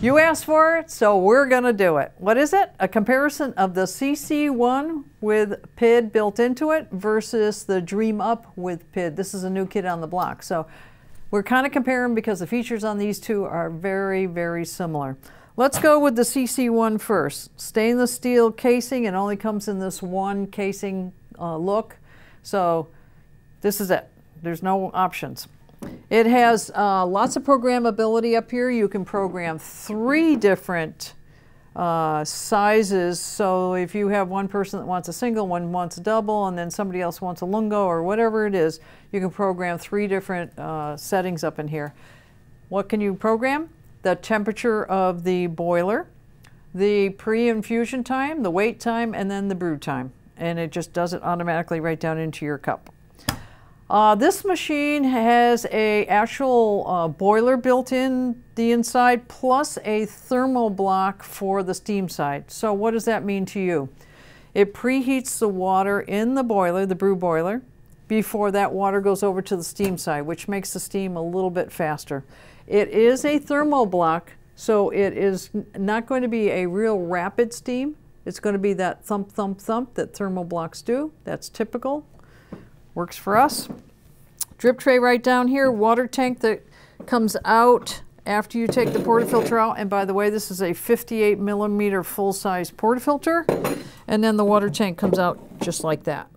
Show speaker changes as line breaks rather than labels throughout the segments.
You asked for it, so we're going to do it. What is it? A comparison of the CC1 with PID built into it versus the Dream Up with PID. This is a new kid on the block. So we're kind of comparing because the features on these two are very, very similar. Let's go with the CC1 first. Stainless steel casing. It only comes in this one casing look. So this is it. There's no options. It has lots of programmability up here. You can program 3 different sizes. So if you have one person that wants a single, one wants a double, and then somebody else wants a lungo or whatever it is, you can program 3 different settings up in here. What can you program? The temperature of the boiler, the pre-infusion time, the wait time, and then the brew time. And it just does it automatically right down into your cup. This machine has a actual boiler built in the inside plus a thermal block for the steam side. So what does that mean to you? It preheats the water in the boiler, the brew boiler, before that water goes over to the steam side, which makes the steam a little bit faster. It is a thermal block, so it is not going to be a real rapid steam. It's going to be that thump, thump, thump that thermal blocks do. That's typical. Works for us. Drip tray right down here, water tank that comes out after you take the portafilter out. And by the way, this is a 58 millimeter full-size portafilter. And then the water tank comes out just like that.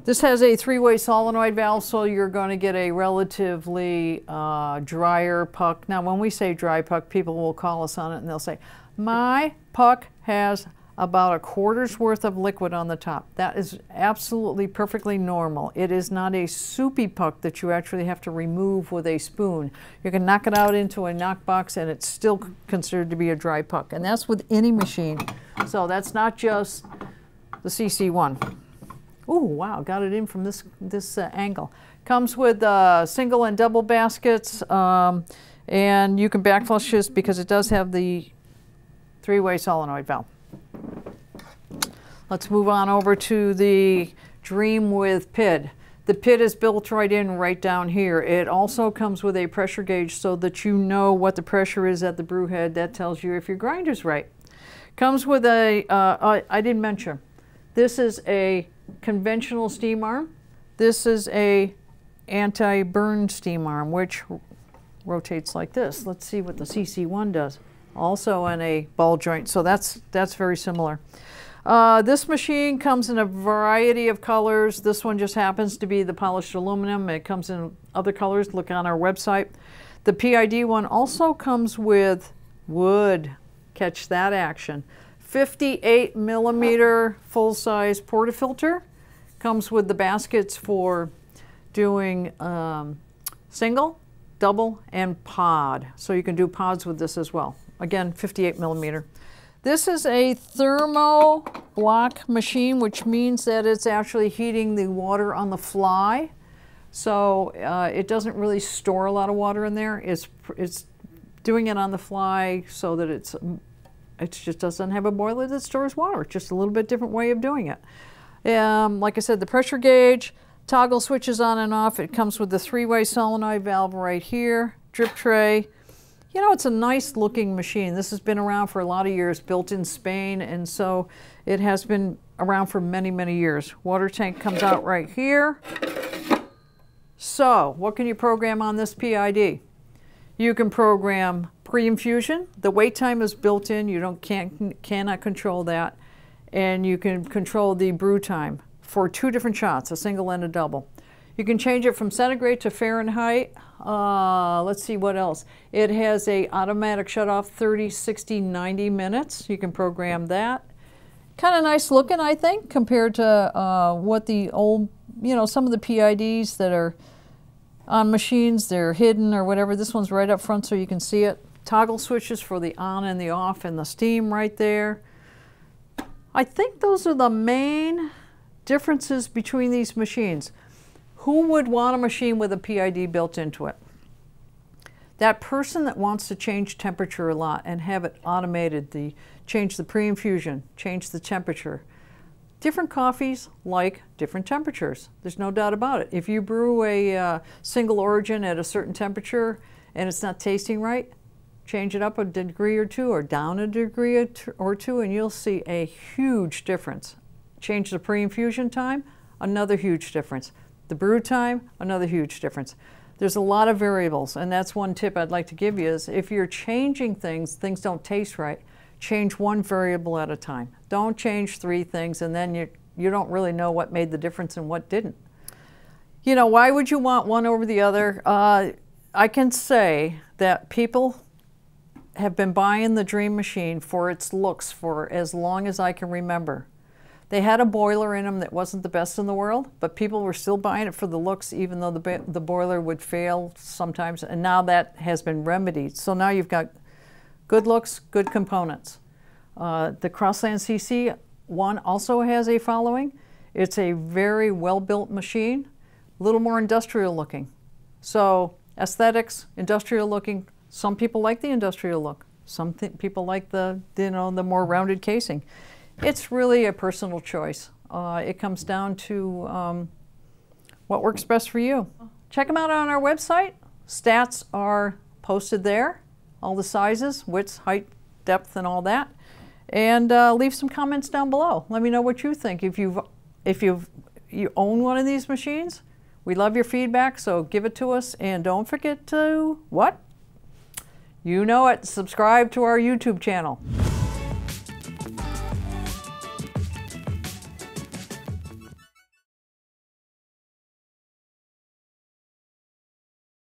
This has a 3-way solenoid valve, so you're going to get a relatively drier puck. Now, when we say dry puck, people will call us on it and they'll say, my puck has about a quarter's worth of liquid on the top. That is absolutely perfectly normal. It is not a soupy puck that you actually have to remove with a spoon. You can knock it out into a knockbox and it's still considered to be a dry puck. And that's with any machine. So that's not just the CC1. Oh, wow, got it in from this angle. Comes with single and double baskets, and you can backflush this because it does have the 3-way solenoid valve. Let's move on over to the Dream with PID. The PID is built right in, right down here. It also comes with a pressure gauge so that you know what the pressure is at the brew head. That tells you if your grinder's right. Comes with a, I didn't mention, this is a conventional steam arm. This is a anti-burn steam arm, which rotates like this. Let's see what the CC1 does. Also in a ball joint, so that's very similar. This machine comes in a variety of colors. This one just happens to be the polished aluminum. It comes in other colors. Look on our website. The PID one also comes with wood. Catch that action. 58 millimeter full-size portafilter. Comes with the baskets for doing single, double, and pod. So you can do pods with this as well. Again, 58 millimeter. This is a thermo block machine, which means that it's actually heating the water on the fly. So it doesn't really store a lot of water in there. It's doing it on the fly so that it just doesn't have a boiler that stores water. It's just a little bit different way of doing it. Like I said, the pressure gauge, toggle switches on and off. It comes with the 3-way solenoid valve right here, drip tray. You know, it's a nice looking machine. This has been around for a lot of years, built in Spain, and so it has been around for many, many years. Water tank comes out right here. So, what can you program on this PID? You can program pre-infusion. The wait time is built in. You cannot control that. And you can control the brew time for 2 different shots, a single and a double. You can change it from centigrade to Fahrenheit. Let's see what else. It has a automatic shut-off 30, 60, 90 minutes. You can program that. Kind of nice looking, I think, compared to what the old, you know, some of the PIDs that are on machines, they're hidden or whatever. This one's right up front so you can see it. Toggle switches for the on and the off and the steam right there. I think those are the main differences between these machines. Who would want a machine with a PID built into it? That person that wants to change temperature a lot and have it automated, change the pre-infusion, change the temperature. Different coffees like different temperatures. There's no doubt about it. If you brew a single origin at a certain temperature and it's not tasting right, change it up a degree or two or down a degree or two, and you'll see a huge difference. Change the pre-infusion time, another huge difference. The brew time, another huge difference. There's a lot of variables, and that's one tip I'd like to give you is if you're changing things, things don't taste right, change one variable at a time. Don't change 3 things and then you don't really know what made the difference and what didn't. You know, why would you want one over the other? I can say that people have been buying the Dream machine for its looks for as long as I can remember. They had a boiler in them that wasn't the best in the world, but people were still buying it for the looks even though the boiler would fail sometimes, and now that has been remedied. So now you've got good looks, good components. The Crossland CC1 also has a following. It's a very well-built machine, a little more industrial looking. So aesthetics, industrial looking. Some people like the industrial look. Some people like the more rounded casing. It's really a personal choice. It comes down to what works best for you. Check them out on our website. Stats are posted there, all the sizes, width, height, depth, and all that. And leave some comments down below. Let me know what you think. If you own one of these machines, we love your feedback, so give it to us. And don't forget to, what? You know it, subscribe to our YouTube channel.